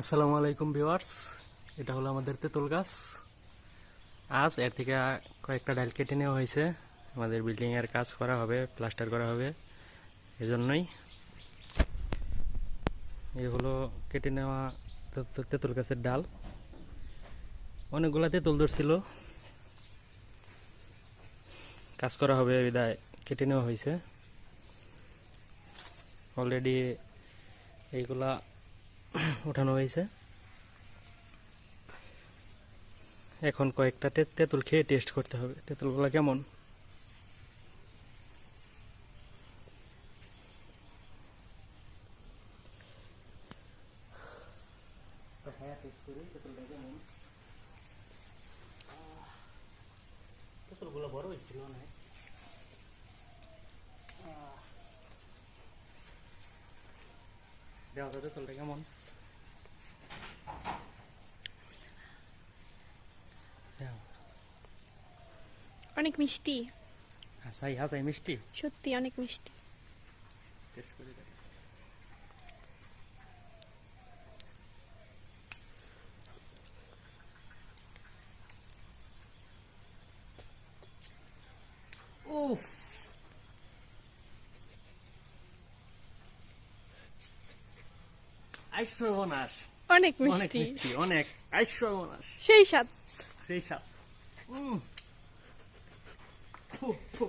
আসসালামু আলাইকুম ভিউয়ার্স, এটা হলো আমাদের তেঁতুল গাছ। আজ এর থেকে কয়েকটা ডাল কেটে নেওয়া হয়েছে। আমাদের বিল্ডিং এর কাজ করা হবে, প্লাস্টার করা হবে, এজন্যই এই হলো কেটে নেওয়া তেঁতুল গাছের ডাল। অনেকগুলা তেঁতুল ধরছিল, কাজ করা হবে বিদায় কেটে নেওয়া হয়েছে। অলরেডি এইগুলা উঠানো হয়েছে। এখন কয়েকটা তেঁতুল খেয়ে টেস্ট করতে হবে তেঁতুলগুলা কেমন। তেঁতুলগুলো বড় হয়েছিল না? দেওয়া তো তেঁতুলটা কেমন। অনেক মিষ্টি, হাসাই হাসাই মিষ্টি। সত্যি অনেক মিষ্টি। টেস্ট করে দেখ। উফ, আইসর্বনাশ। অনেক অনেক মিষ্টি, মিষ্টি, অনেক আইসর্বনাশ। সেই স্বাদ। সেই স্বাদ। ফু, ফু।